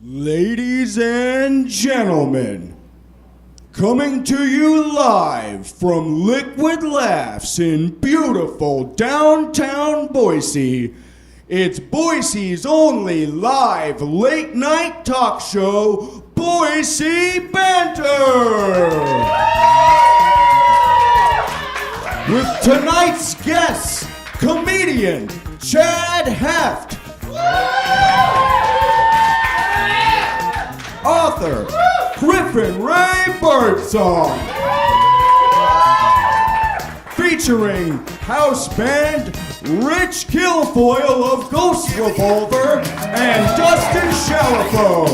Ladies and gentlemen, coming to you live from Liquid Laughs in beautiful downtown Boise, it's Boise's only live late-night talk show, Boise Banter! With tonight's guests, comedian Chad Heft, author Griffin Rae Bennett, featuring house band Rich Kilfoyle of Ghost Revolver and Dustin Shalafo.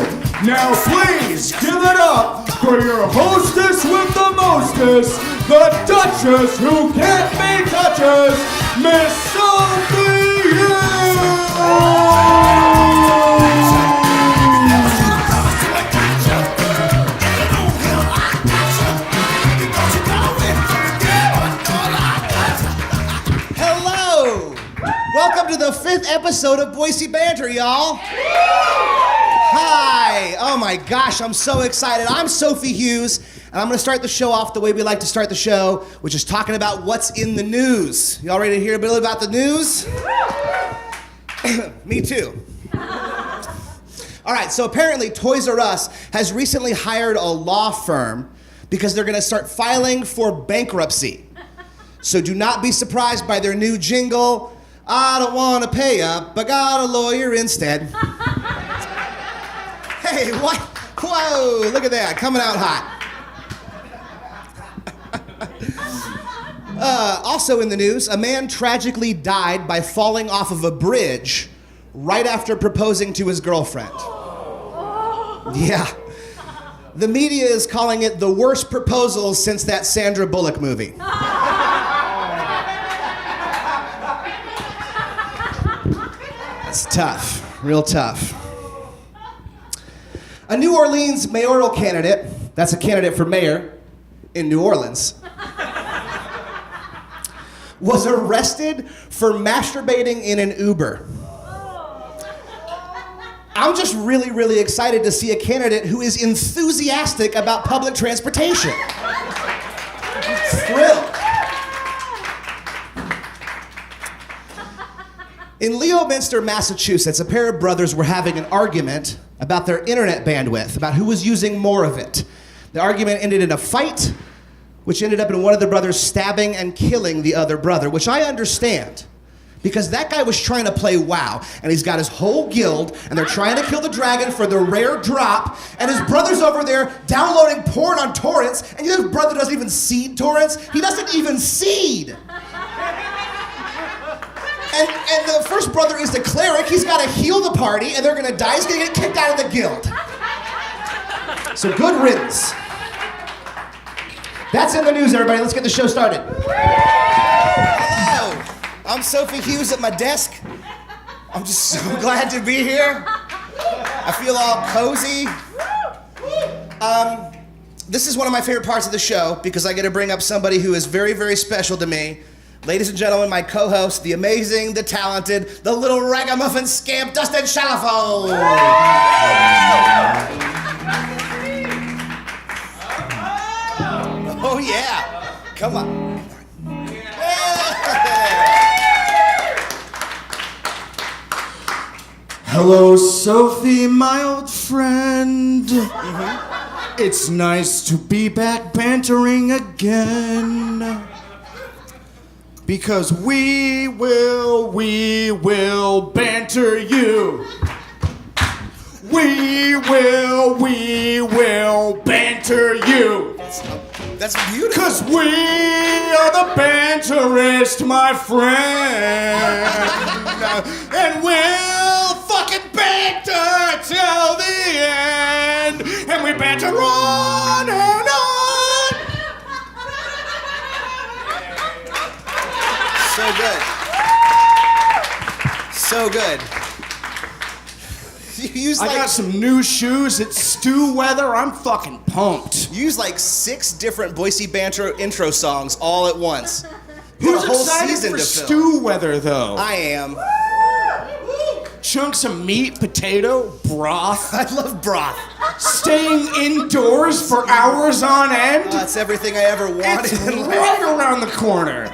Now please give it up for your hostess with the mostest, the Duchess who can't be touches, Miss Sophie! Hello! Welcome to the 5th episode of Boise Banter, y'all. Hi! Oh my gosh, I'm so excited. I'm Sophie Hughes, and I'm gonna start the show off the way we like to start the show, which is talking about what's in the news. Y'all ready to hear a bit about the news? Me too. All right, so apparently Toys R Us has recently hired a law firm because they're gonna start filing for bankruptcy. So do not be surprised by their new jingle, I don't wanna pay up, I got a lawyer instead. Hey, what? Whoa, look at that, coming out hot. Also in the news, a man tragically died by falling off of a bridge right after proposing to his girlfriend. Yeah. The media is calling it the worst proposal since that Sandra Bullock movie. It's tough, real tough. A New Orleans mayoral candidate, that's a candidate for mayor in New Orleans, was arrested for masturbating in an Uber. I'm just really excited to see a candidate who is enthusiastic about public transportation. Thrilled. In Leominster, Massachusetts, a pair of brothers were having an argument about their internet bandwidth, about who was using more of it. The argument ended in a fight, which ended up in one of the brothers stabbing and killing the other brother, which I understand, because that guy was trying to play WoW, and he's got his whole guild, and they're trying to kill the dragon for the rare drop, and his brother's over there downloading porn on torrents, and you know his brother doesn't even seed torrents? He doesn't even seed! And the first brother is the cleric. He's got to heal the party, and they're going to die. He's going to get kicked out of the guild. So good riddance. That's in the news, everybody. Let's get the show started. Hello. I'm Sophie Hughes at my desk. I'm just so glad to be here. I feel all cozy. This is one of my favorite parts of the show because I get to bring up somebody who is very special to me. Ladies and gentlemen, my co-host, the amazing, the talented, the little ragamuffin scamp, Dustin Shalafo. Oh yeah, come on. Hello, Sophie, my old friend. It's nice to be back bantering again. Because we will banter you. We will banter you. That's beautiful. Cause we are the banterist, my friend. And we'll fucking banter till the end. And we banter on and on. So good. So good. I got some new shoes. It's stew weather. I'm fucking pumped. You use like 6 different Boise Banter intro songs all at once. Who's excited for stew weather, though? I am. chunks of meat, potato, broth. I love broth. Staying indoors for hours on end. That's everything I ever wanted. It's right around the corner.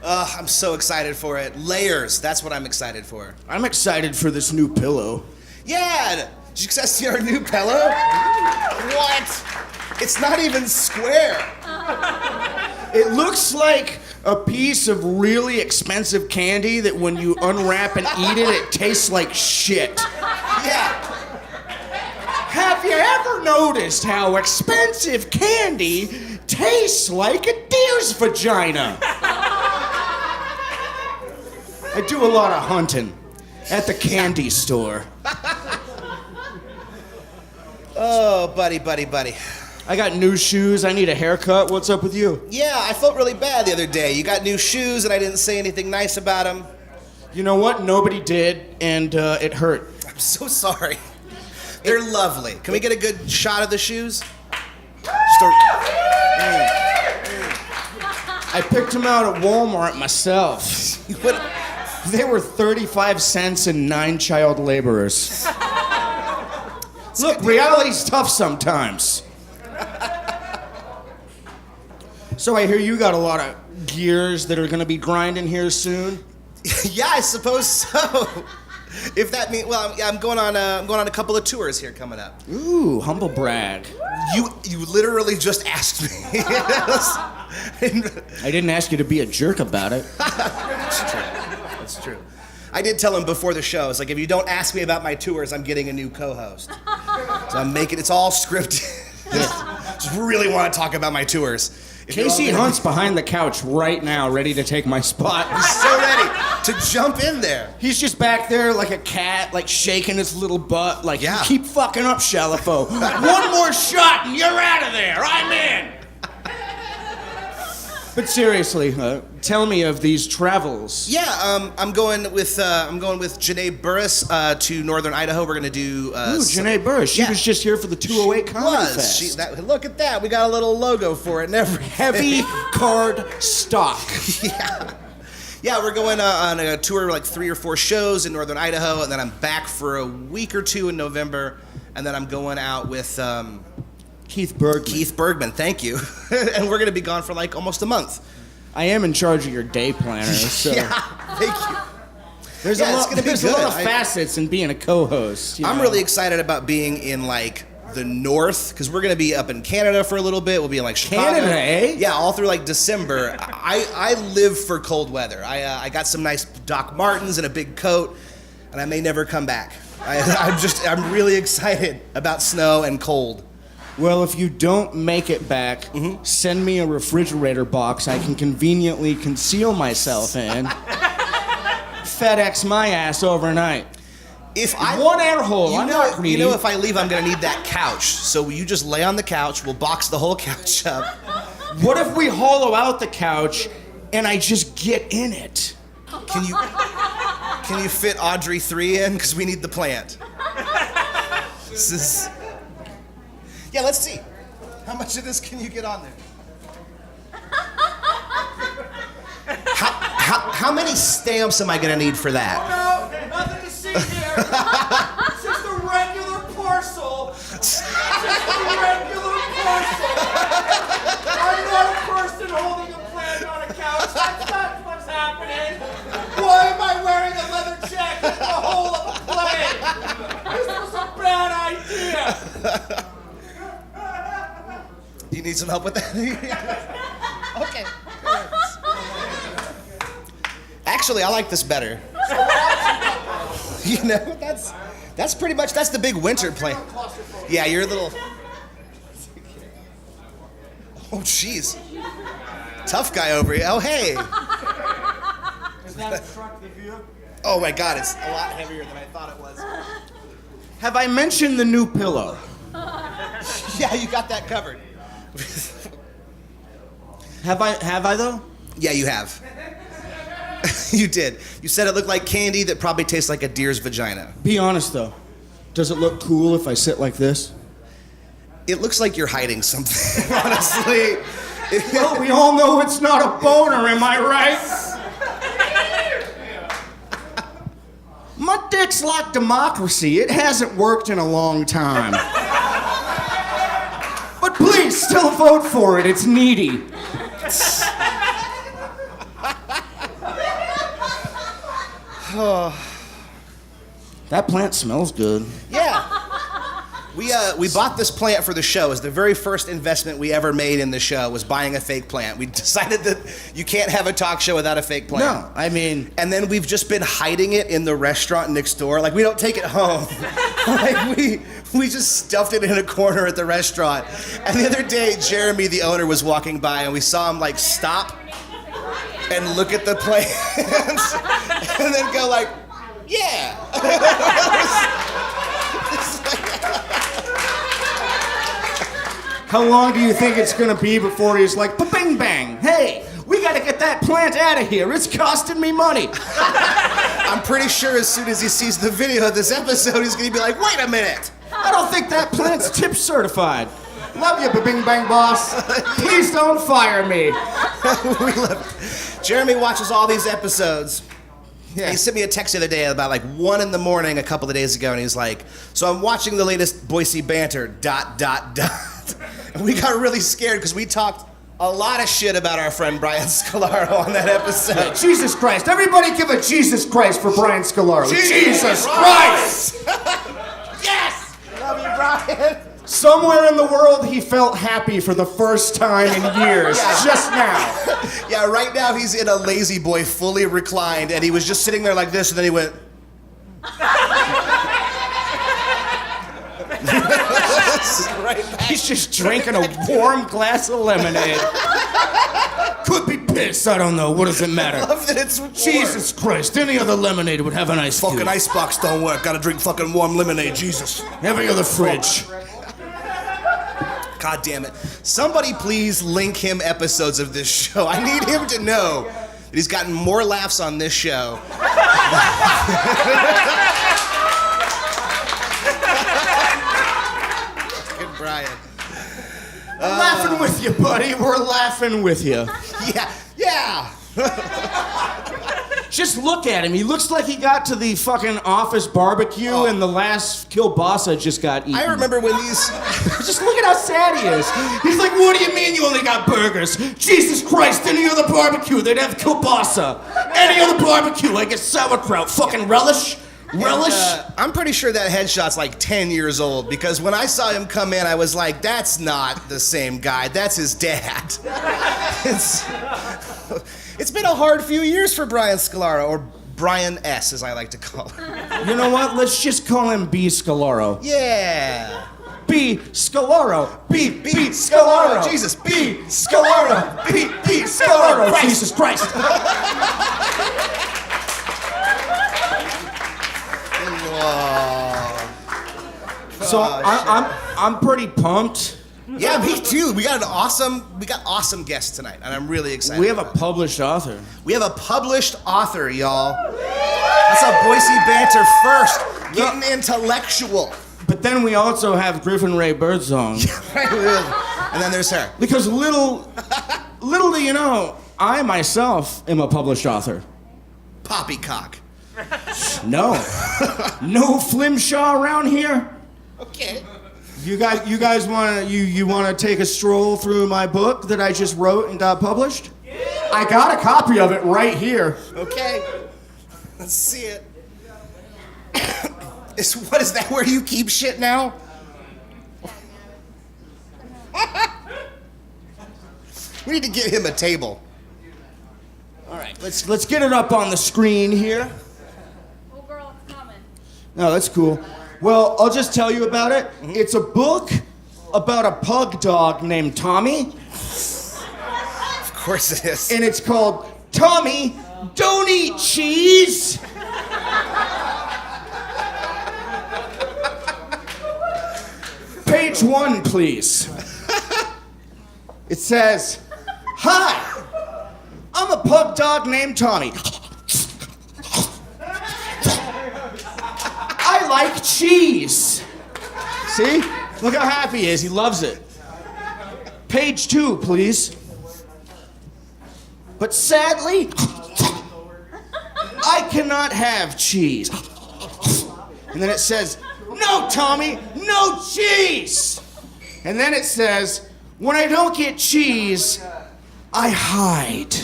I'm so excited for it. Layers, that's what I'm excited for. I'm excited for this new pillow. Yeah! Did you guys see our new pillow? What? It's not even square. It looks like a piece of really expensive candy that when you unwrap and eat it, it tastes like shit. Yeah. Have you ever noticed how expensive candy tastes like a deer's vagina? I do a lot of hunting at the candy store. Oh, buddy. I got new shoes. I need a haircut. What's up with you? Yeah, I felt really bad the other day. You got new shoes and I didn't say anything nice about them. You know what? Nobody did, and it hurt. I'm so sorry. They're lovely. Can we get a good shot of the shoes? I picked them out at Walmart myself. What? They were 35 cents and 9 child laborers. Look, reality's tough sometimes. So I hear you got a lot of gears that are gonna be grinding here soon. Yeah, I suppose so. If that means, well, I'm going on a couple of tours here coming up. Ooh, humble brag. You literally just asked me. I didn't ask you to be a jerk about it. That's true. I did tell him before the show, it's like, if you don't ask me about my tours, I'm getting a new co-host. So I'm making, it's all scripted. Just really want to talk about my tours. Casey Hunt's behind the couch right now, ready to take my spot. He's so ready to jump in there. He's just back there like a cat, like shaking his little butt, like, yeah. You keep fucking up, Shalafo. One more shot and you're out of there. I'm in. But seriously, tell me of these travels. Yeah, I'm going with Janae Burris to Northern Idaho. We're gonna do. Ooh, Janae Burris. She was just here for the 208 Comedy Fest. Look at that. We got a little logo for it and everything. Heavy card stock. Yeah, we're going on a tour, like 3 or 4 shows in Northern Idaho, and then I'm back for a week or 2 in November, and then I'm going out with. Keith Bergman. Keith Bergman, thank you. And we're going to be gone for like almost a month. I am in charge of your day planner, so... Yeah, thank you. There's a lot of facets in being a co-host. I'm really excited about being in like the north, because we're going to be up in Canada for a little bit. We'll be in like Chicago. Canada, eh? Yeah, all through like December. I live for cold weather. I got some nice Doc Martens and a big coat, and I may never come back. I'm really excited about snow and cold. Well, if you don't make it back, send me a refrigerator box I can conveniently conceal myself in. FedEx my ass overnight. One air hole, I'm not greedy. You know, if I leave, I'm gonna need that couch. So you just lay on the couch, we'll box the whole couch up. What if we hollow out the couch and I just get in it? Can you fit Audrey 3 in? Because we need the plant. This is... Yeah, let's see. How much of this can you get on there? How many stamps am I gonna need for that? Oh no, nothing to see here. It's just a regular parcel. Just a regular parcel. I'm not a person holding a plant on a couch. That's not what's happening. Why am I wearing a leather jacket in the hole of a plane? This was a bad idea. Do you need some help with that? Okay. Actually, I like this better. You know, that's pretty much, that's the big winter plan. Yeah, you're a little... Oh, jeez. Tough guy over here. Oh, hey. Is that a truck with you? Oh my God, it's a lot heavier than I thought it was. Have I mentioned the new pillow? Yeah, you got that covered. Have I though? Yeah, you have. You did. You said it looked like candy that probably tastes like a deer's vagina. Be honest though. Does it look cool if I sit like this? It looks like you're hiding something, honestly. Well, we all know it's not a boner, am I right? My Dick's like democracy. It hasn't worked in a long time. But please, still vote for it. It's needy. That plant smells good. Yeah. We bought this plant for the show. It was the very first investment we ever made in the show was buying a fake plant. We decided that you can't have a talk show without a fake plant. No, I mean... And then we've just been hiding it in the restaurant next door. Like, we don't take it home. Like, we just stuffed it in a corner at the restaurant. And the other day, Jeremy, the owner, was walking by, and we saw him, like, stop and look at the plant and then go like, yeah. How long do you think it's gonna be before he's like, ba-bing bang, hey, we gotta get that plant out of here, it's costing me money. I'm pretty sure as soon as he sees the video of this episode, he's gonna be like, wait a minute. I don't think that plant's tip certified. Love you, ba-bing bang boss. Please don't fire me. We love it. Jeremy watches all these episodes. Yeah. He sent me a text the other day about like 1 a.m. a couple of days ago, and he's like, so I'm watching the latest Boise Banter, ... And we got really scared because we talked a lot of shit about our friend Brian Scalaro on that episode. Jesus Christ. Everybody give a Jesus Christ for Brian Scalaro. Jesus Christ! Yes! Love you, Brian. Somewhere in the world, he felt happy for the first time in years, just now. Yeah, right now he's in a lazy boy, fully reclined, and he was just sitting there like this, and then he went... Right back. He's just drinking a warm glass of lemonade. Could be piss, I don't know, what does it matter? I love that it's warm. Jesus Christ, any other lemonade would have an ice cube. Fucking icebox don't work, gotta drink fucking warm lemonade, Jesus. Every other fridge. God damn it. Somebody please link him episodes of this show. I need him to know that he's gotten more laughs on this show. Good Brian. We're laughing with you, buddy. We're laughing with you. Yeah. Just look at him. He looks like he got to the fucking office barbecue and the last kielbasa just got eaten. I remember when these... Just look at how sad he is. He's like, what do you mean you only got burgers? Jesus Christ, any other barbecue, they'd have kielbasa. Any other barbecue, I get sauerkraut. Fucking relish? Relish? And, I'm pretty sure that headshot's like 10 years old because when I saw him come in, I was like, that's not the same guy. That's his dad. It's been a hard few years for Brian Scalaro, or Brian S, as I like to call him. You know what? Let's just call him B. Scalaro. Yeah. B. Scalaro. B. Scalaro. Jesus. B. Scalaro. B. Scalaro. Christ. Jesus Christ. So I'm pretty pumped. Yeah, me too. We got awesome guests tonight, and I'm really excited. We have a published author. We have a published author, y'all. That's a Boise Banter first. Getting intellectual. But then we also have Griffin Rae Birdsong. And then there's her. Because little do you know, I myself am a published author. Poppycock. No. No Flimshaw around here? Okay. You guys want to take a stroll through my book that I just wrote and got published? I got a copy of it right here. Okay. Let's see it. What is that, where you keep shit now? We need to get him a table. All right, let's get it up on the screen here. Oh, girl, it's coming. No, that's cool. Well, I'll just tell you about it. It's a book about a pug dog named Tommy. Of course it is. And it's called Tommy, Don't Eat Cheese. Page 1, please. It says, "Hi, I'm a pug dog named Tommy. I like cheese." See? Look how happy he is. He loves it. Page 2, please. "But sadly, I cannot have cheese. And then it says, no, Tommy, no cheese. And then it says, when I don't get cheese, I hide.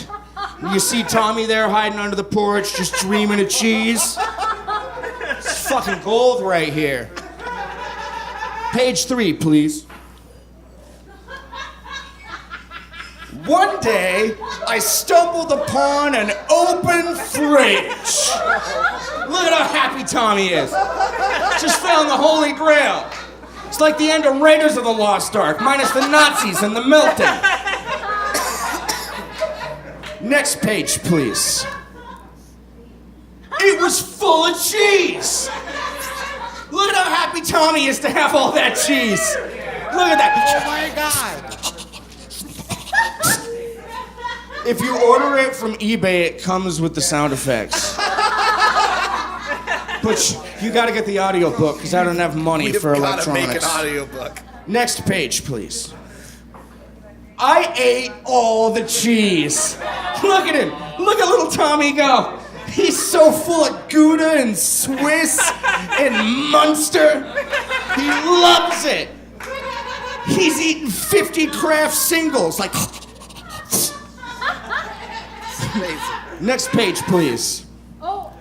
And you see Tommy there hiding under the porch, just dreaming of cheese. It's fucking gold right here. Page 3, please. One day, I stumbled upon an open fridge. Look at how happy Tommy is. Just found the Holy Grail. It's like the end of Raiders of the Lost Ark, minus the Nazis and the melting. Next page, please. It was full of cheese. Look at how happy Tommy is to have all that cheese. Look at that. Oh my God. If you order it from eBay, it comes with the sound effects. But you gotta get the audiobook, because I don't have money for electronics. Make an audiobook. Next page, please. I ate all the cheese. Look at him. Look at little Tommy go. He's so full of Gouda and Swiss and Munster. He loves it. He's eating 50 Kraft singles, like... Next page, please. Oh.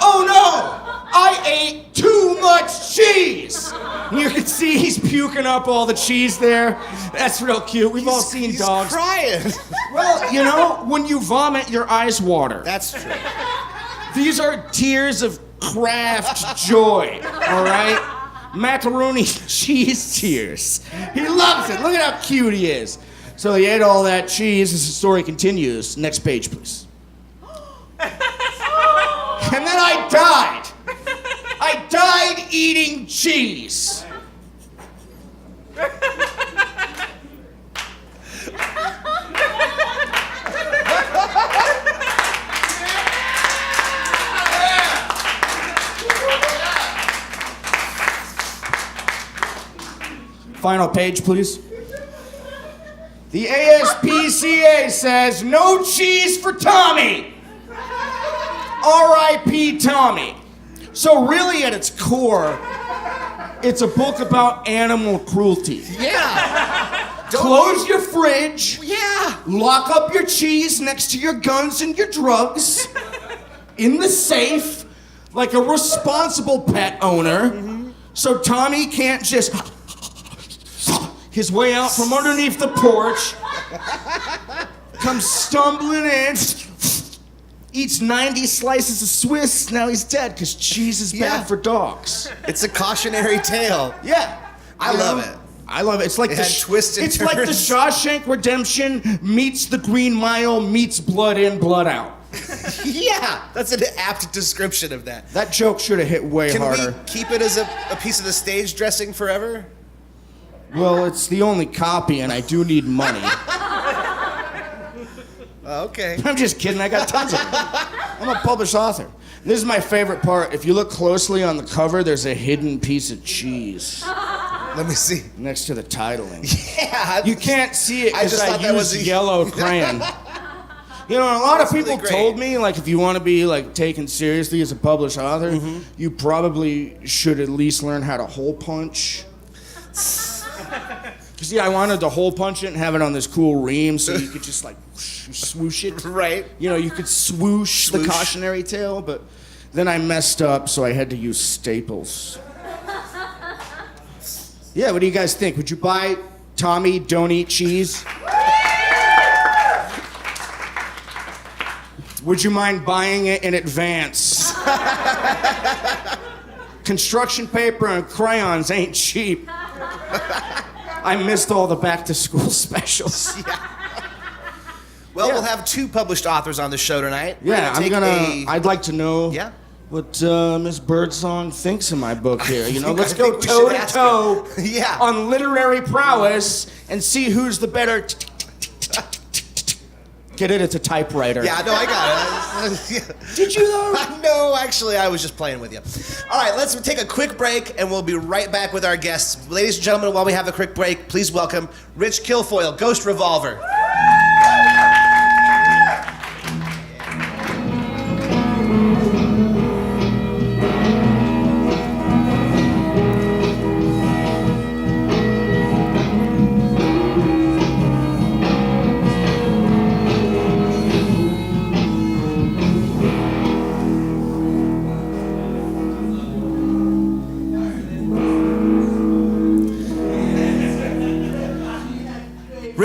Oh no! I ate too much cheese! You can see he's puking up all the cheese there. That's real cute. We've all seen dogs. He's crying. Well, you know, when you vomit, your eyes water. That's true. These are tears of Kraft joy, all right? Macaroni cheese tears. He loves it. Look at how cute he is. So he ate all that cheese as the story continues. Next page, please. And then I died. I died eating cheese. Final page, please. The ASPCA says no cheese for Tommy. R.I.P. Tommy. So really at its core, it's a book about animal cruelty. Yeah. Close your fridge. Yeah. Lock up your cheese next to your guns and your drugs in the safe like a responsible pet owner. So Tommy can't just his way out from underneath the porch, comes stumbling in, eats 90 slices of Swiss, now he's dead because cheese is bad for dogs. It's a cautionary tale. Yeah. I love it. I love it. It's like had twists and it's like the turns. Shawshank Redemption meets the Green Mile meets Blood In, Blood Out. Yeah, that's an apt description of that. That joke should have hit way Can harder. we keep it as a piece of the stage dressing forever? Well, it's the only copy, and I do need money. Okay. I'm just kidding. I got tons of them. I'm a published author. This is my favorite part. If you look closely on the cover, there's a hidden piece of cheese Let me see. next to the titling. Yeah. You can't see it I because just I thought that was used a- yellow crayon. You know, a lot of really people great. told me, like, if you want to be, like, taken seriously as a published author, Mm-hmm. you probably should at least learn how to hole punch. See, I wanted to hole punch it and have it on this cool ream so you could just, like, swoosh it. Right. You know, you could swoosh the Swoosh. cautionary tale, but then I messed up, so I had to use staples. Yeah, what do you guys think? Would you buy Tommy Don't Eat Cheese? Would you mind buying it in advance? Construction paper and crayons ain't cheap. I missed all the back-to-school specials. Well, Yeah. we'll have 2 published authors on the show tonight. Yeah, We're take I'd like to know Yeah. what Miss Birdsong thinks of my book here. You know, I let's think go we toe should to ask toe her. Yeah. on literary prowess and see who's the better. Get it? It's a typewriter. Yeah, no, I got it. Yeah. Did you though? No, actually, I was just playing with you. All right, let's take a quick break, and we'll be right back with our guests. Ladies and gentlemen, while we have a quick break, please welcome Rich Kilfoyle, Ghost Revolver.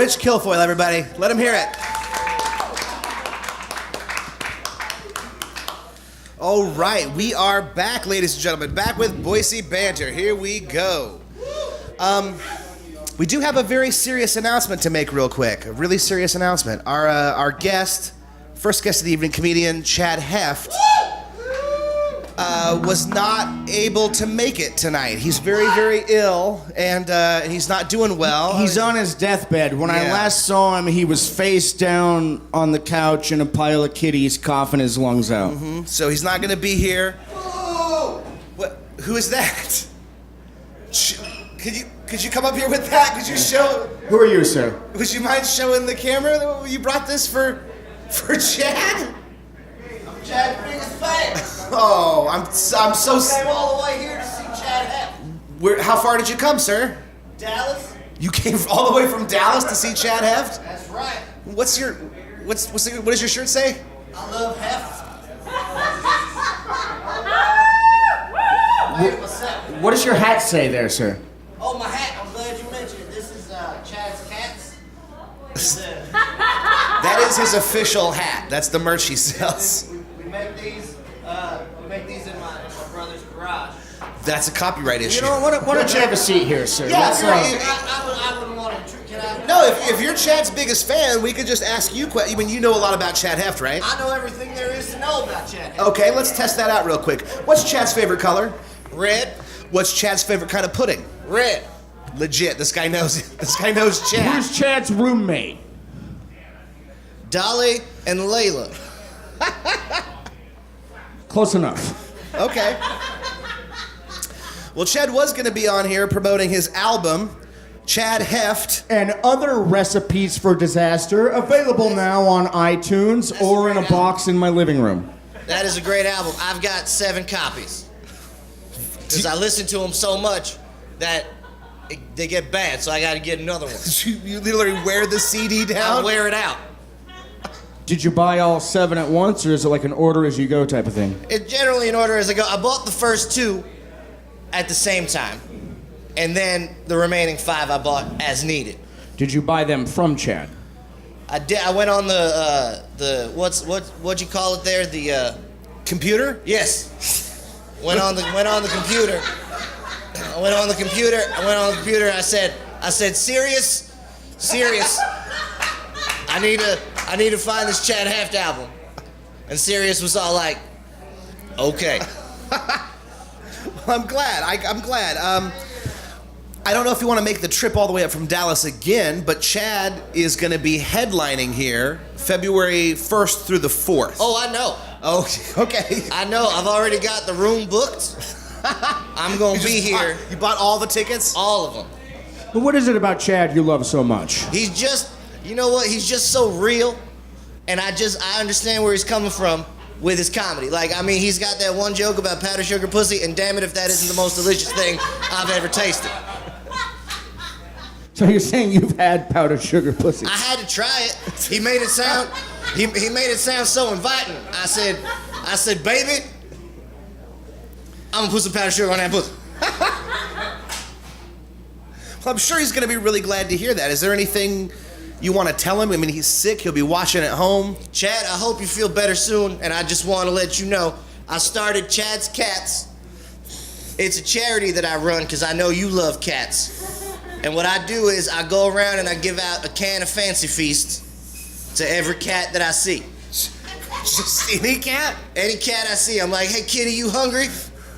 Rich Kilfoyle, everybody. Let him hear it. All right, we are back, ladies and gentlemen. Back with Boise Banter. Here we go. We do have a very serious announcement to make real quick. A really serious announcement. Our guest, first guest of the evening, comedian Chad Heft, was not able to make it tonight. He's very, very ill, and he's not doing well. He's on his deathbed. When I last saw him, he was face down on the couch in a pile of kitties, coughing his lungs out. Mm-hmm. So he's not going to be here. What? Who is that? Could you come up here with that? Could you show? Who are you, sir? Would you mind showing the camera that you brought this for Chad? I'm Chad's biggest fan. Oh, I'm so. Came all the way here to see Chad Heft. How far did you come, sir? Dallas. You came all the way from Dallas to see Chad Heft? That's right. What does your shirt say? I love Heft. What's up? What does your hat say there, sir? Oh, my hat. I'm glad you mentioned it. This is Chad's cats. That is his official hat. That's the merch he sells. We make these. We make these in my brother's garage. That's a copyright issue. You know, why don't you have a seat here, sir? Yeah, I wouldn't want to. Can I? No, if you're Chad's biggest fan, we could just ask you questions. I mean, you know a lot about Chad Heft, right? I know everything there is to know about Chad Heft. Okay, let's test that out real quick. What's Chad's favorite color? Red. What's Chad's favorite kind of pudding? Red. Legit. This guy knows. This guy knows Chad. Who's Chad's roommate? Dolly and Layla. Close enough. Okay. Well, Chad was going to be on here promoting his album, Chad Heft. And other recipes for disaster available now on iTunes or in a box in my living room. That is a great album. I've got 7 copies. Because I listen to them so much that they get bad, so I got to get another one. You literally wear the CD down? I wear it out. Did you buy all 7 at once, or is it like an order as you go type of thing? It's generally in order as I go. I bought the first 2 at the same time, and then the remaining 5 I bought as needed. Did you buy them from Chad? I did. I went on the what'd you call it there? The Computer? yes. Went on the computer. I went on the computer. I said, serious. I need to find this Chad Heft album. And Sirius was all like, okay. I'm glad. I'm glad. I don't know if you want to make the trip all the way up from Dallas again, but Chad is going to be headlining here February 1st through the 4th. Oh, I know. Oh, okay. I know. I've already got the room booked. I'm going to be here. You bought all the tickets? All of them. But what is it about Chad you love so much? He's just, you know what? He's just so real. And I understand where he's coming from with his comedy. Like, I mean, he's got that one joke about powdered sugar pussy, and damn it if that isn't the most delicious thing I've ever tasted. So you're saying you've had powdered sugar pussy? I had to try it. He made it sound, he made it sound so inviting. I said, baby, I'm gonna put some powdered sugar on that pussy. Well, I'm sure he's going to be really glad to hear that. Is there anything you want to tell him? I mean, he's sick. He'll be watching at home. Chad, I hope you feel better soon, and I just want to let you know, I started Chad's Cats. It's a charity that I run because I know you love cats. And what I do is I go around and I give out a can of Fancy Feast to every cat that I see. Just any cat? Any cat I see, I'm like, hey kitty, you hungry?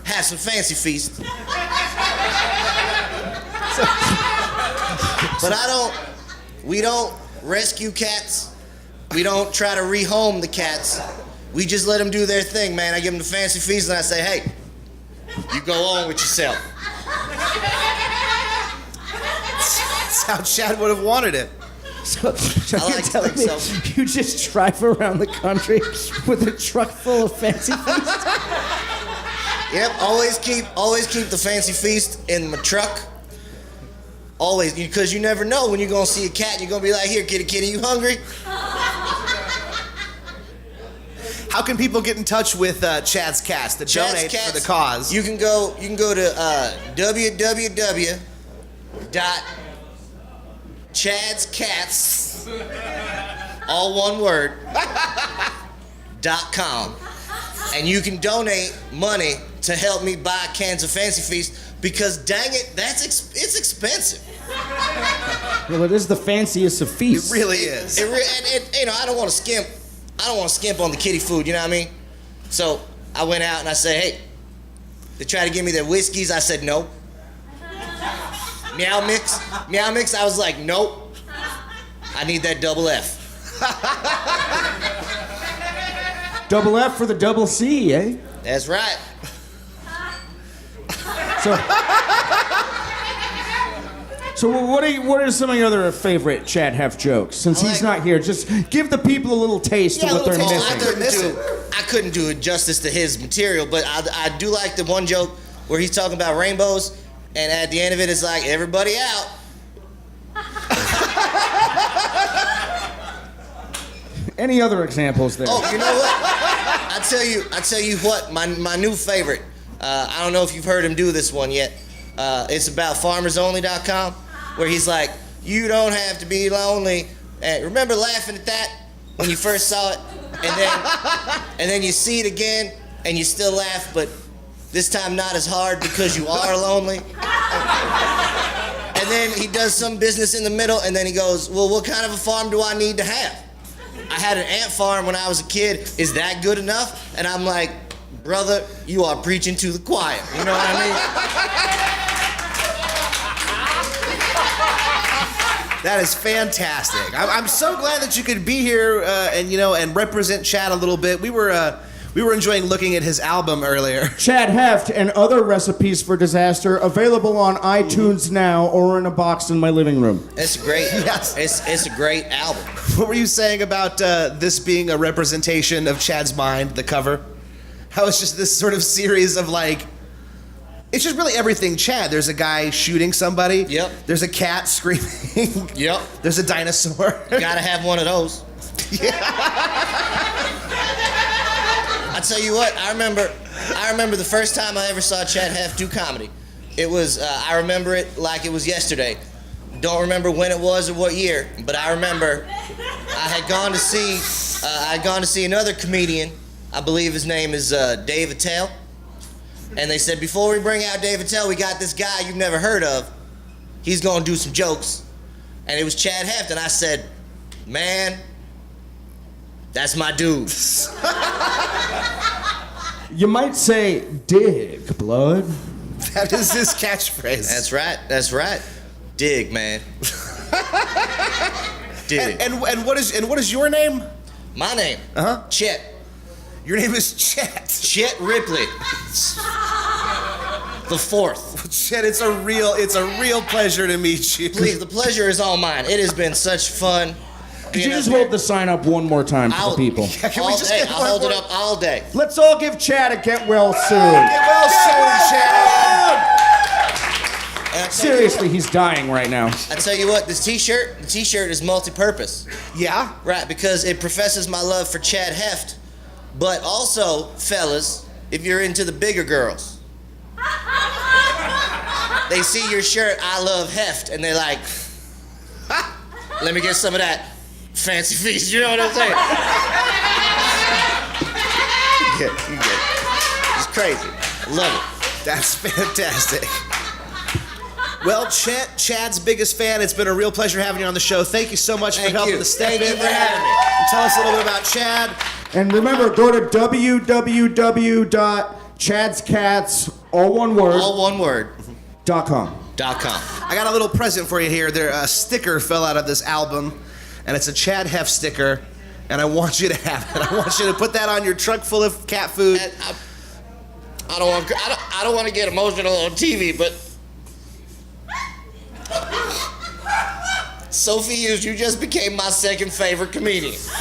Have some Fancy Feast. But we don't rescue cats. We don't try to rehome the cats. We just let them do their thing, man. I give them the Fancy Feast and I say, hey, you go on with yourself. That's how Chad would have wanted it. So I you're like to telling think me so. you just drive around the country with a truck full of Fancy Feast? Yep, always keep the Fancy Feast in my truck. Always, because you never know when you're gonna see a cat. You're gonna be like, here, kitty, you hungry? How can people get in touch with Chad's Cats to donate for the cause? You can go to Chad's Cats, all one word, .com. And you can donate money to help me buy cans of Fancy Feast because dang it, it's expensive. Well, it is the fanciest of feasts. It really is. And I don't want to skimp. I don't want to skimp on the kiddie food. You know what I mean? So I went out and I said, hey, they tried to give me their whiskeys. I said no. Meow Mix. I was like, nope. I need that double F. Double F for the double C, eh? That's right. So what are some of your other favorite Chad Heft jokes? Since he's not here, just give the people a little taste of what they're missing. I couldn't do it justice to his material, but I do like the one joke where he's talking about rainbows, and at the end of it, it's like, everybody out. Any other examples there? Oh, you know what? I tell you what, my new favorite. I don't know if you've heard him do this one yet. It's about farmersonly.com, where he's like, you don't have to be lonely. And remember laughing at that when you first saw it? And then you see it again and you still laugh, but this time not as hard because you are lonely. And then he does some business in the middle, and then he goes, well, what kind of a farm do I need to have? I had an ant farm when I was a kid. Is that good enough? And I'm like, brother, you are preaching to the choir. You know what I mean? That is fantastic. I'm so glad that you could be here and represent Chad a little bit. We were enjoying looking at his album earlier. Chad Heft and Other Recipes for Disaster, available on iTunes now or in a box in my living room. It's great. Yes. It's a great album. What were you saying about this being a representation of Chad's mind, the cover? How it's just this sort of series of it's just really everything Chad. There's a guy shooting somebody. Yep. There's a cat screaming. Yep. There's a dinosaur. Gotta have one of those. Yeah. I tell you what, I remember the first time I ever saw Chad Heft do comedy. It was, I remember it like it was yesterday. Don't remember when it was or what year, but I remember I had gone to see another comedian. I believe his name is Dave Attell. And they said, before we bring out Dave Attell, we got this guy you've never heard of. He's gonna do some jokes. And it was Chad Heft, and I said, man, that's my dude. You might say, dig, blood. That is his catchphrase. That's right. Dig, man. Dig. And what is your name? My name? Chet. Your name is Chet. Chet Ripley. The fourth. Chet, it's a real pleasure to meet you. Please, the pleasure is all mine. It has been such fun. Could you just hold the sign up one more time for the people? All day. I'll hold it up all day. Let's all give Chad a get well soon. Get well soon, Chad. Seriously, he's dying right now. I tell you what, the t-shirt is multi-purpose. Yeah? Right, because it professes my love for Chad Heft, but also, fellas, if you're into the bigger girls, they see your shirt, I love Heft, and they're like, let me get some of that Fancy Feast, you know what I'm saying? You get it. It's crazy. I love it. That's fantastic. Well, Chad's biggest fan. It's been a real pleasure having you on the show. Thank you so much for helping us step in. Thank you for having me. And tell us a little bit about Chad. And remember, go to www.chadscats, all one word, .com. I got a little present for you here. A sticker fell out of this album, and it's a Chad Heft sticker, and I want you to have it. I want you to put that on your truck full of cat food. I don't want to get emotional on TV, but Sophie, you just became my second favorite comedian. Thank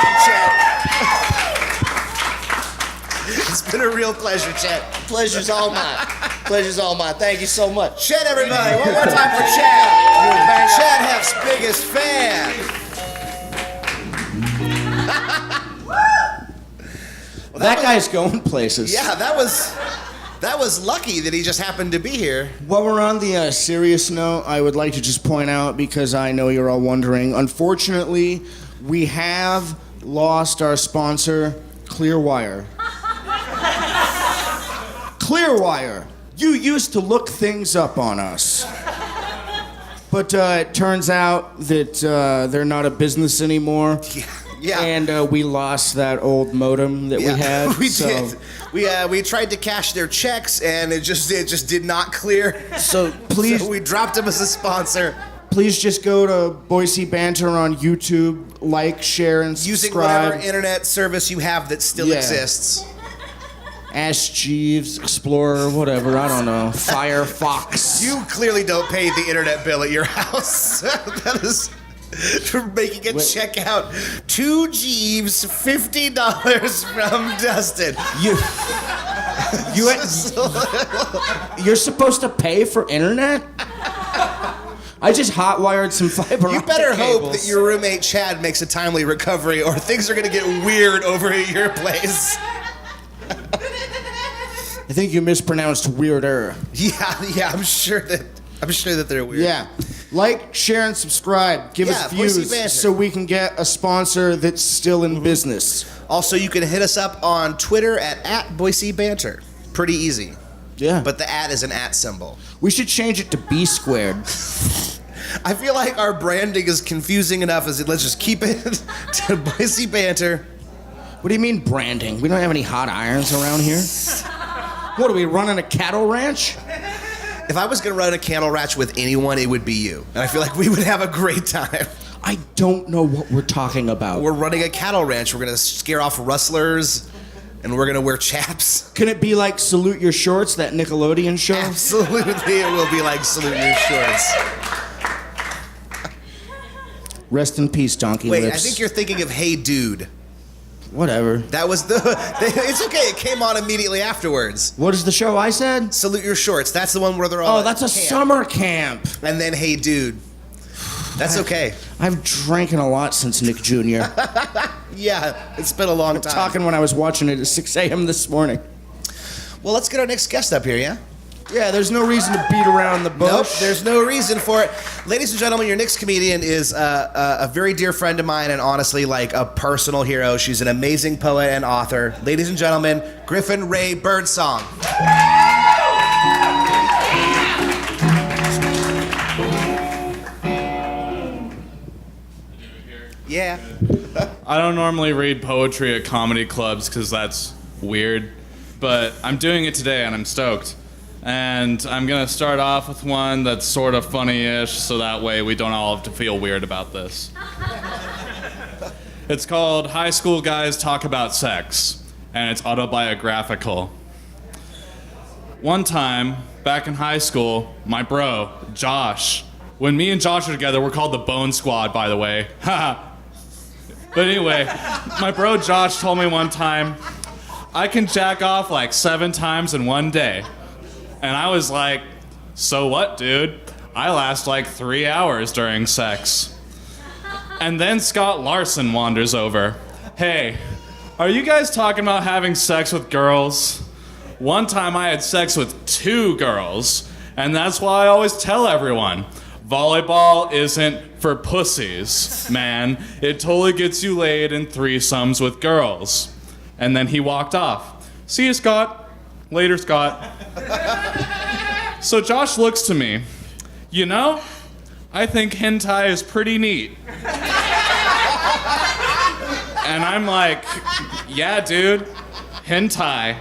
you, Chad. It's been a real pleasure, Chad. Pleasure's all mine. Pleasure's all mine. Thank you so much. Chad, everybody. One more time for Chad. Chad Heft's biggest fan. Well, that guy's going places. Yeah, that was That was lucky that he just happened to be here. While we're on the serious note, I would like to just point out, because I know you're all wondering, unfortunately, we have lost our sponsor, Clearwire. Clearwire, you used to look things up on us. But it turns out that they're not a business anymore. Yeah. And we lost that old modem that we had. We did. We tried to cash their checks, and it just did not clear. So please, So we dropped them as a sponsor. please just go to Boise Banter on YouTube, like, share, and Using subscribe. whatever internet service you have that still Yeah. exists. Ask Jeeves, Explorer, whatever, I don't know. Firefox. You clearly don't pay the internet bill at your house. That is for making a check out. 2 Jeeves, $50 from Dustin. You're supposed to pay for internet? I just hotwired some fiber You optic better hope cables. that your roommate Chad makes a timely recovery, or things are gonna get weird over at your place. I think you mispronounced weirder. Yeah, I'm sure that they're weird. Yeah. Like, share, and subscribe. Give us Boise views Banter. so we can get a sponsor that's still in business. Also, you can hit us up on Twitter at Boise Banter. Pretty easy. Yeah. But the @ is an @ symbol. we should change it to B squared. I feel like our branding is confusing enough as let's just keep it to Boise Banter. What do you mean branding? We don't have any hot irons around here. What, are we running a cattle ranch? If I was gonna run a cattle ranch with anyone, it would be you. And I feel like we would have a great time. I don't know what we're talking about. We're running a cattle ranch. We're gonna scare off rustlers, and we're gonna wear chaps. Can it be like Salute Your Shorts, that Nickelodeon show? Absolutely, it will be like Salute Your Shorts. Rest in peace, Donkey Wait, Lips. I think you're thinking of Hey Dude. Whatever. That was it's okay, it came on immediately afterwards. What is the show I said? Salute Your Shorts, that's the one where they're all Oh, at that's a camp. summer camp. And then Hey Dude. That's okay. I've drinking a lot since Nick Jr. Yeah, it's been a long time. Talking when I was watching it at 6 a.m. this morning. Well, let's get our next guest up here, yeah? Yeah, there's no reason to beat around the bush. Nope, there's no reason for it. Ladies and gentlemen, your next comedian is a very dear friend of mine and honestly like a personal hero. She's an amazing poet and author. Ladies and gentlemen, Griffin Rae Birdsong. Yeah. I don't normally read poetry at comedy clubs because that's weird, but I'm doing it today and I'm stoked. And I'm gonna start off with one that's sort of funny-ish, so that way we don't all have to feel weird about this. It's called High School Guys Talk About Sex, and it's autobiographical. One time, back in high school, my bro, Josh, when me and Josh are together, we're called the Bone Squad, by the way. Haha. But anyway, my bro Josh told me one time, I can jack off like 7 times in one day. And I was like, so what, dude? I last like 3 hours during sex. And then Scott Larson wanders over. Hey, are you guys talking about having sex with girls? One time I had sex with 2 girls, and that's why I always tell everyone, volleyball isn't for pussies, man. It totally gets you laid in threesomes with girls. And then he walked off. See you, Scott. Later, Scott. So Josh looks to me. You know, I think hentai is pretty neat. And I'm like, yeah, dude, hentai.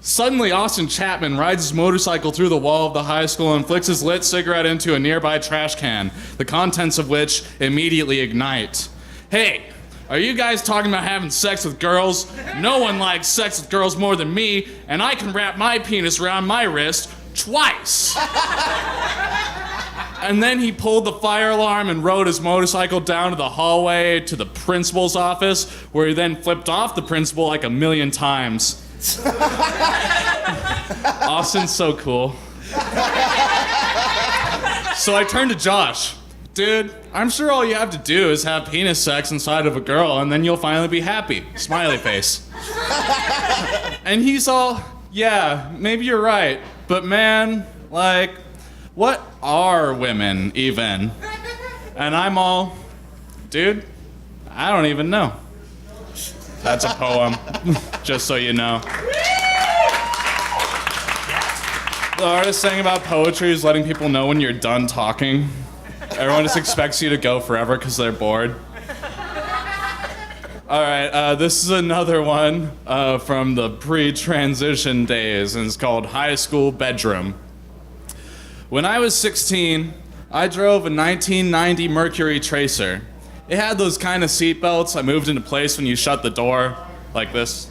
Suddenly, Austin Chapman rides his motorcycle through the wall of the high school and flicks his lit cigarette into a nearby trash can, the contents of which immediately ignite. Hey, are you guys talking about having sex with girls? No one likes sex with girls more than me, and I can wrap my penis around my wrist twice. And then he pulled the fire alarm and rode his motorcycle down to the hallway to the principal's office, where he then flipped off the principal like 1,000,000 times. Austin's so cool. So I turned to Josh. Dude, I'm sure all you have to do is have penis sex inside of a girl and then you'll finally be happy. Smiley face. And he's all, Yeah, maybe you're right. But man, like, what are women even? And I'm all, dude, I don't even know. That's a poem, just so you know. The artist saying about poetry is letting people know when you're done talking. Everyone just expects you to go forever because they're bored. All right, this is another one from the pre-transition days, and it's called High School Bedroom. When I was 16, I drove a 1990 Mercury Tracer. It had those kind of seatbelts that moved into place when you shut the door, like this.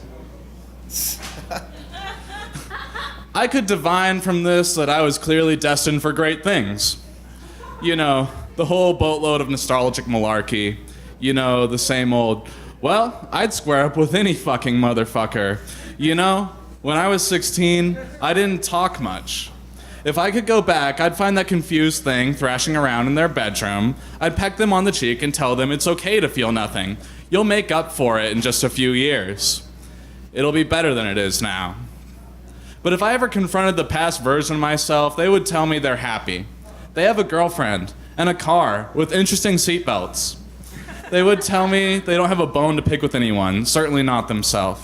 I could divine from this that I was clearly destined for great things. You know, the whole boatload of nostalgic malarkey. You know, the same old, well, I'd square up with any fucking motherfucker. You know, when I was 16, I didn't talk much. If I could go back, I'd find that confused thing thrashing around in their bedroom. I'd peck them on the cheek and tell them it's okay to feel nothing. You'll make up for it in just a few years. It'll be better than it is now. But if I ever confronted the past version of myself, they would tell me they're happy. They have a girlfriend and a car with interesting seatbelts. They would tell me they don't have a bone to pick with anyone, certainly not themselves.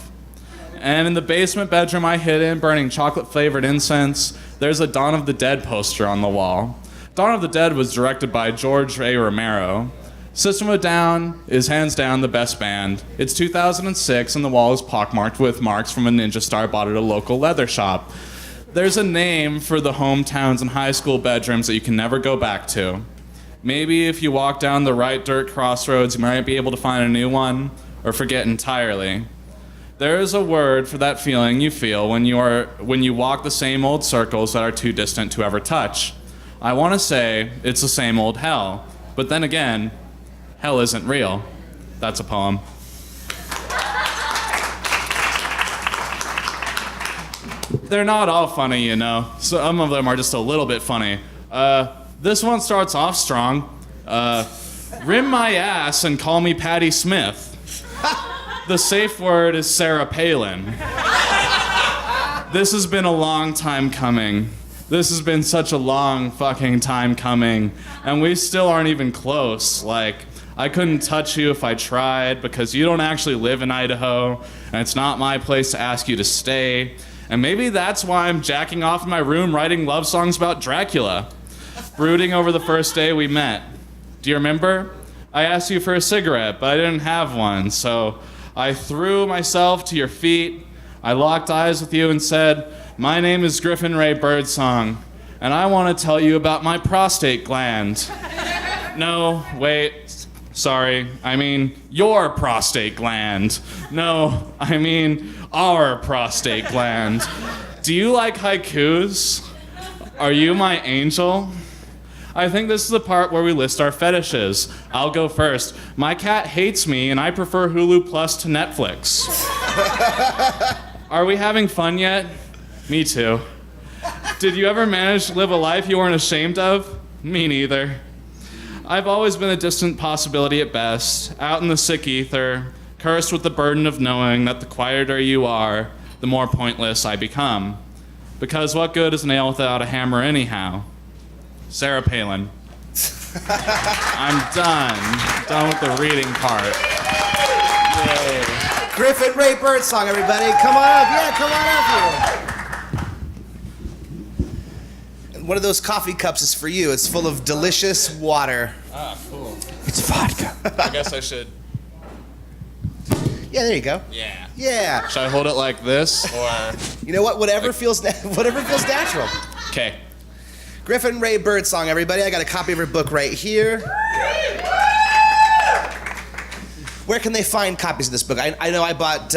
And in the basement bedroom I hid in, burning chocolate-flavored incense, there's a Dawn of the Dead poster on the wall. Dawn of the Dead was directed by George A. Romero. System of a Down is hands down the best band. It's 2006 and the wall is pockmarked with marks from a ninja star bought at a local leather shop. There's a name for the hometowns and high school bedrooms that you can never go back to. Maybe if you walk down the right dirt crossroads, you might be able to find a new one, or forget entirely. There is a word for that feeling you feel when you walk the same old circles that are too distant to ever touch. I want to say it's the same old hell, but then again, hell isn't real. That's a poem. They're not all funny, you know. Some of them are just a little bit funny. This one starts off strong. Rim my ass and call me Patty Smith. The safe word is Sarah Palin. This has been a long time coming. This has been such a long fucking time coming, and we still aren't even close. Like, I couldn't touch you if I tried because you don't actually live in Idaho, and it's not my place to ask you to stay. And maybe that's why I'm jacking off in my room writing love songs about Dracula, brooding over the first day we met. Do you remember? I asked you for a cigarette, but I didn't have one, so I threw myself to your feet. I locked eyes with you and said, "My name is Griffin Rae Birdsong, and I want to tell you about my prostate gland." No, wait, sorry, I mean your prostate gland. No, I mean our prostate gland. Do you like haikus? Are you my angel? I think this is the part where we list our fetishes. I'll go first. My cat hates me, and I prefer Hulu Plus to Netflix. Are we having fun yet? Me too. Did you ever manage to live a life you weren't ashamed of? Me neither. I've always been a distant possibility at best, out in the sick ether, cursed with the burden of knowing that the quieter you are, the more pointless I become. Because what good is a nail without a hammer anyhow? Sarah Palin. I'm done with the reading part. Yay. Griffin Rae Birdsong, everybody. Come on up. Yeah, come on up here. One of those coffee cups is for you. It's full of delicious water. Ah, cool. It's vodka. I guess I should. Yeah, there you go. Yeah. Yeah. Should I hold it like this, or? You know what? Whatever feels natural. Okay. Griffin Rae Birdsong, everybody. I got a copy of her book right here. Where can they find copies of this book? I know I bought,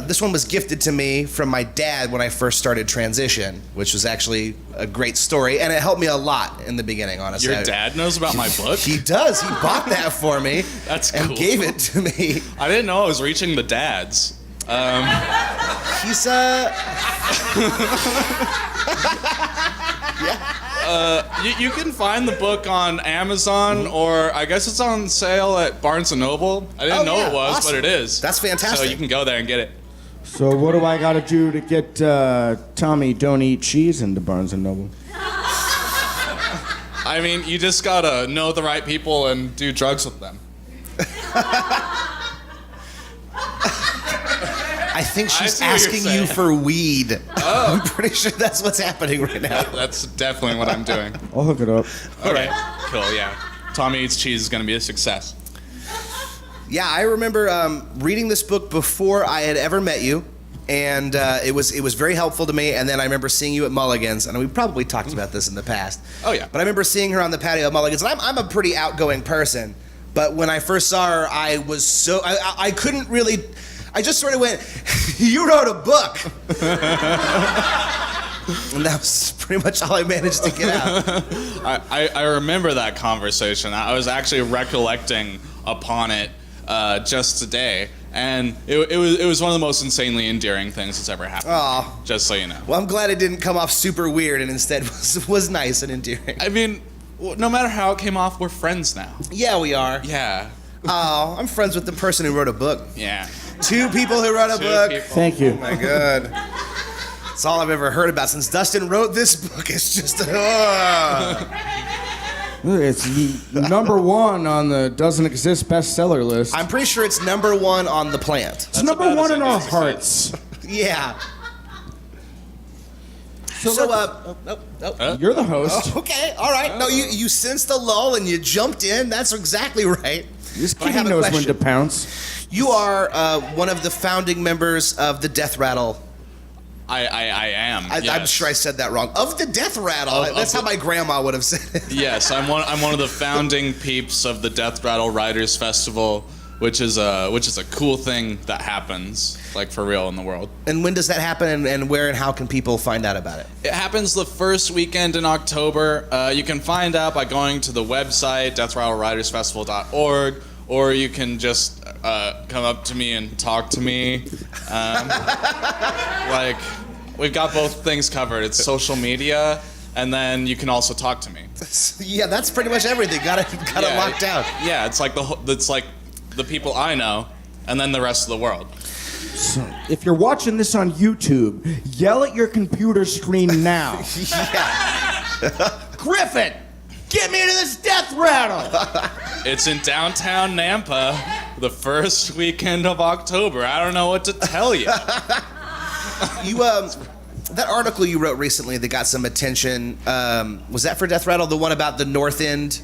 this one was gifted to me from my dad when I first started Transition, which was actually a great story, and it helped me a lot in the beginning, honestly. Your dad knows about my book? He does. He bought that for me. That's and cool. gave it to me. I didn't know I was reaching the dads. He's, You can find the book on Amazon, or I guess it's on sale at Barnes & Noble. I didn't know it was, awesome. but it is. That's fantastic. So you can go there and get it. So what do I gotta do to get Tommy Don't Eat Cheese into Barnes & Noble? I mean, you just gotta know the right people and do drugs with them. I think she's see what you're asking saying. you for weed. Oh. I'm pretty sure that's what's happening right now. That's definitely what I'm doing. I'll hook it up. All right, cool, yeah. Tommy Eats Cheese is gonna be a success. Yeah, I remember reading this book before I had ever met you, and it was very helpful to me. And then I remember seeing you at Mulligan's, and we probably talked about this in the past. Oh, yeah. But I remember seeing her on the patio at Mulligan's, and I'm a pretty outgoing person. But when I first saw her, I was so I couldn't really. I just sort of went, "You wrote a book," and that was pretty much all I managed to get out. I remember that conversation. I was actually recollecting upon it just today, and it was one of the most insanely endearing things that's ever happened. Aw. Just so you know. Well, I'm glad it didn't come off super weird, and instead was nice and endearing. I mean, no matter how it came off, we're friends now. Yeah, we are. Yeah. Oh, I'm friends with the person who wrote a book. Yeah. Two people who wrote a book. People. Thank you. Oh my God. It's all I've ever heard about since Dustin wrote this book. It's just, It's number one on the Doesn't Exist bestseller list. I'm pretty sure it's number one on the plant. It's number about one as in our easy as hearts. Yeah. You're the host. Okay, all right. No, you sensed a lull and you jumped in. That's exactly right. This But I kitty have a knows when question. to pounce. You are one of the founding members of the Death Rattle. I am. I'm yes. sure I said that wrong. Of the Death Rattle. That's how my grandma would have said it. Yes, I'm one of the founding peeps of the Death Rattle Writers Festival, which is a cool thing that happens, like for real in the world. And when does that happen, and where and how can people find out about it? It happens the first weekend in October. You can find out by going to the website, deathrattlerwritersfestival.org, or you can just come up to me and talk to me. Like, we've got both things covered. It's social media, and then you can also talk to me. Yeah, that's pretty much everything. Got it locked down. Yeah, it's like the people I know, and then the rest of the world. So, if you're watching this on YouTube, yell at your computer screen now. Yeah. Griffin, get me into this death rattle. It's in downtown Nampa, the first weekend of October. I don't know what to tell you. You that article you wrote recently that got some attention, was that for Death Rattle? The one about the North End?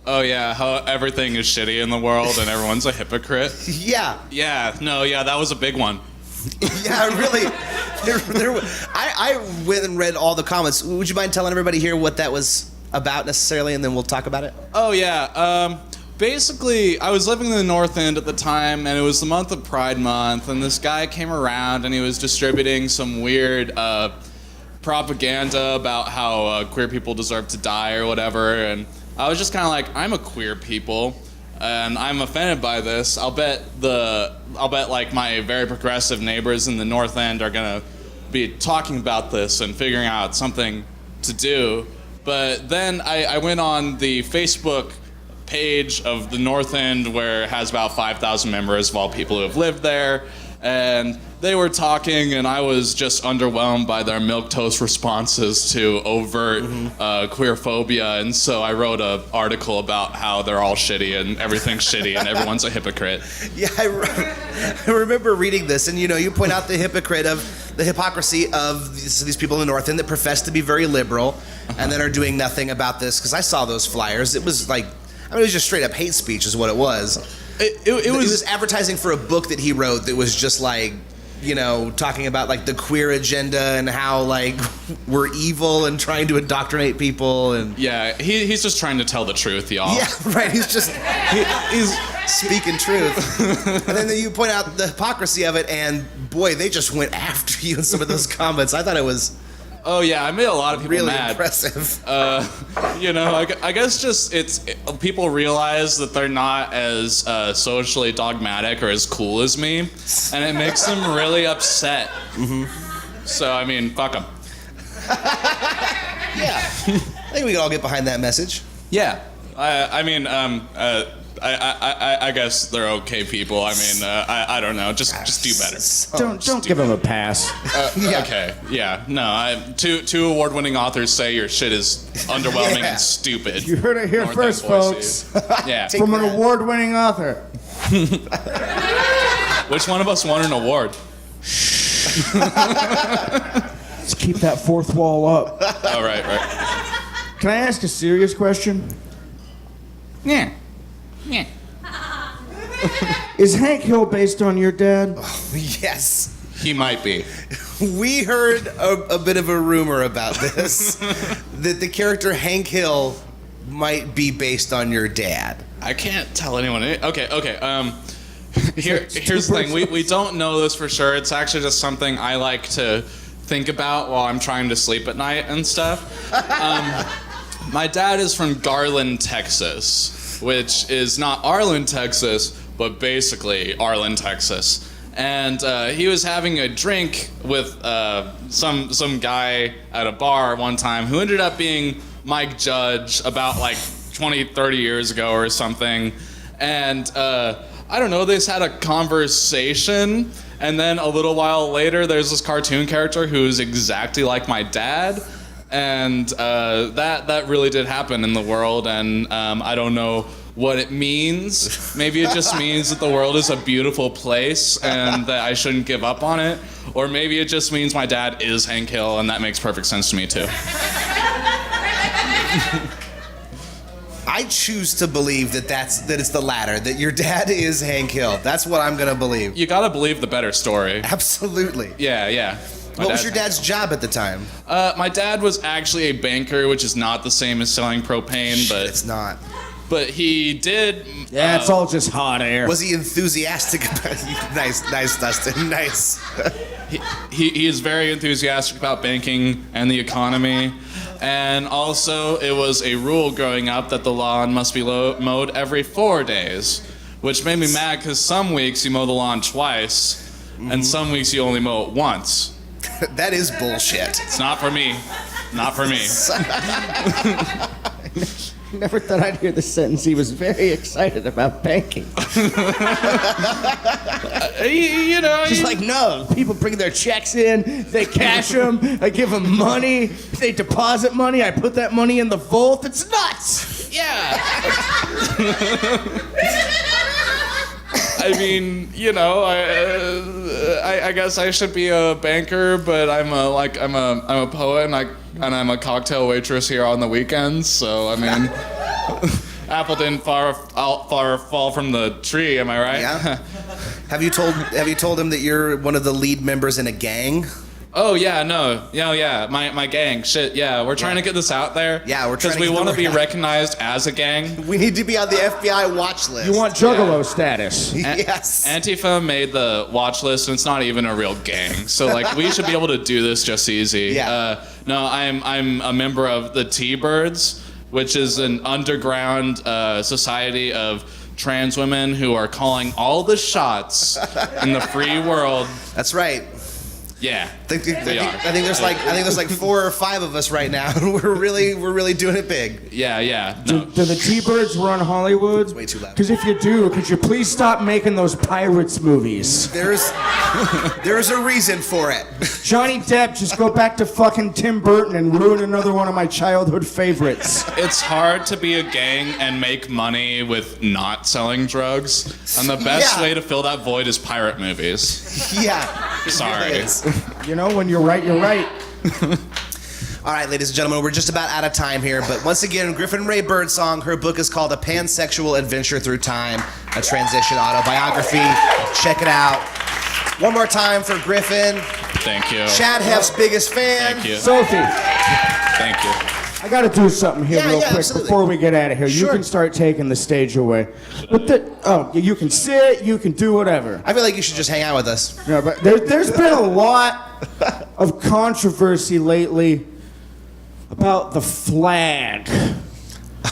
Oh yeah, how everything is shitty in the world and everyone's a hypocrite. Yeah. That was a big one. Yeah, really. I went and read all the comments. Would you mind telling everybody here what that was about necessarily, and then we'll talk about it? Oh yeah, basically I was living in the North End at the time, and it was the month of Pride Month, and this guy came around and he was distributing some weird propaganda about how queer people deserve to die or whatever, and I was just kind of like, I'm a queer people, and I'm offended by this. I'll bet like my very progressive neighbors in the North End are gonna be talking about this and figuring out something to do. But then I went on the Facebook page of the North End, where it has about 5,000 members of all people who have lived there, and they were talking, and I was just underwhelmed by their milquetoast responses to overt queer phobia, and so I wrote an article about how they're all shitty and everything's shitty and everyone's a hypocrite. Yeah, I remember reading this, and you point out the hypocrisy of these people in the North End that profess to be very liberal, and then are doing nothing about this. Because I saw those flyers. It was like, it was just straight up hate speech, is what it was. It was advertising for a book that he wrote that was just like, talking about like the queer agenda and how like we're evil and trying to indoctrinate people and Yeah, he's just trying to tell the truth, y'all. yeah, right. He's speaking truth. And then you point out the hypocrisy of it, and boy, they just went after you in some of those comments. I thought it was Oh yeah, I made a lot of people really mad. impressive. I guess just people realize that they're not as socially dogmatic or as cool as me, and it makes them really upset. Mm-hmm. So I mean, fuck them. Yeah, I think we can all get behind that message. Yeah, I I guess they're okay people. I mean, I don't know. Just do better. Don't give him a pass. Okay. Yeah. No. Two award-winning authors say your shit is underwhelming and stupid. You heard it here North first, End, Boise. folks. Yeah. From an award-winning author. Which one of us won an award? Let's keep that fourth wall up. Oh, right. Can I ask a serious question? Yeah. Is Hank Hill based on your dad? Yes. He might be. We heard a bit of a rumor about this, that the character Hank Hill might be based on your dad. I can't tell anyone. Okay. Here's the thing. We don't know this for sure. It's actually just something I like to think about while I'm trying to sleep at night and stuff. My dad is from Garland, Texas, which is not Arlen, Texas, but basically Arlen, Texas. And he was having a drink with some guy at a bar one time who ended up being Mike Judge about like 20, 30 years ago or something. And I don't know, they just had a conversation. And then a little while later, there's this cartoon character who's exactly like my dad. And that really did happen in the world. And I don't know what it means. Maybe it just means that the world is a beautiful place and that I shouldn't give up on it. Or maybe it just means my dad is Hank Hill, and that makes perfect sense to me too. I choose to believe that it's the latter, that your dad is Hank Hill. That's what I'm gonna believe. You gotta believe the better story. Absolutely. Yeah. What was your dad's job at the time? My dad was actually a banker, which is not the same as selling propane, but It's not. But he did. Yeah, it's all just hot air. Was he enthusiastic about Nice, Dustin, nice. He is very enthusiastic about banking and the economy. And also, it was a rule growing up that the lawn must be mowed every 4 days, which made me mad because some weeks you mow the lawn twice, and some weeks you only mow it once. That is bullshit. It's not for me. Not for me. Never thought I'd hear the sentence. He was very excited about banking. She's like, no, people bring their checks in, they cash them, I give them money, they deposit money, I put that money in the vault. It's nuts. Yeah. I mean, I guess I should be a banker, but I'm a poet and I'm a cocktail waitress here on the weekends. So I mean, apple didn't far fall from the tree. Am I right? Yeah. Have you told him that you're one of the lead members in a gang? Oh yeah, no, yeah, my gang, shit, yeah, we're trying to get this out there. Yeah, we're trying to because we get want to the be word out. recognized as a gang. We need to be on the FBI watch list. You want juggalo status. Yes. Antifa made the watch list, and it's not even a real gang. So like, we should be able to do this just easy. Yeah. No, I'm a member of the T-Birds, which is an underground society of trans women who are calling all the shots in the free world. That's right. Yeah, I think there's like 4 or 5 of us right now. We're really doing it big. Yeah. No. Do the T-Birds run Hollywood? Way too loud. Because if you do, could you please stop making those pirates movies? There's a reason for it. Johnny Depp, just go back to fucking Tim Burton and ruin another one of my childhood favorites. It's hard to be a gang and make money with not selling drugs, and the best way to fill that void is pirate movies. Yeah. Sorry. It is. You know, when you're right, you're right. All right, ladies and gentlemen, we're just about out of time here, but once again, Griffin Rae Birdsong, her book is called A Pansexual Adventure Through Time, a transition autobiography. Check it out. One more time for Griffin. Thank you. Chad Heft's biggest fan. Thank you. Sophie, Thank you. I gotta do something here real quick absolutely. before we get out of here. You Sure. can start taking the stage away. You can sit, you can do whatever. I feel like you should just hang out with us. No, but there's been a lot of controversy lately about the flag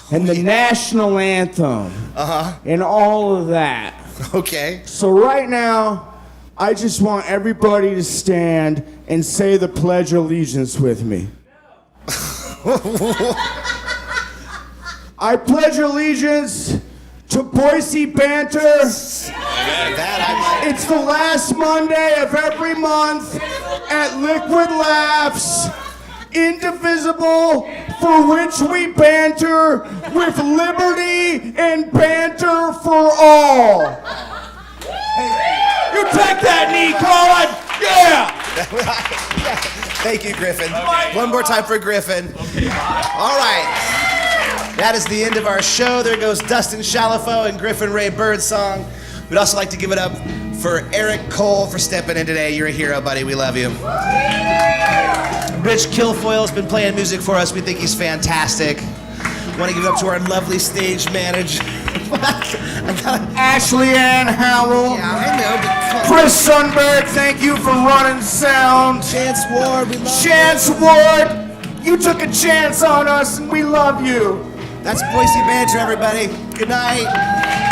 and the national anthem and all of that. Okay. So right now, I just want everybody to stand and say the Pledge of Allegiance with me. I pledge allegiance to to Boise Banter. That It's the last Monday of every month at Liquid Laughs. Indivisible, for which we banter with liberty and banter for all. You take that knee, Colin! Yeah! Thank you, Griffin. One more time for Griffin. All right. That is the end of our show. There goes Dustin Shalafo and Griffin Rae Birdsong. We'd also like to give it up for Eric Cole for stepping in today. You're a hero, buddy. We love you. Rich Kilfoyle's been playing music for us. We think he's fantastic. Want to give it up to our lovely stage manager. Ashley Ann Howell. Yeah, I know, but come on. Chris Sundberg, thank you for running sound. Chance Ward, we love Chance Ward, you took a chance on us and we love you. That's Boise Banter, everybody. Good night.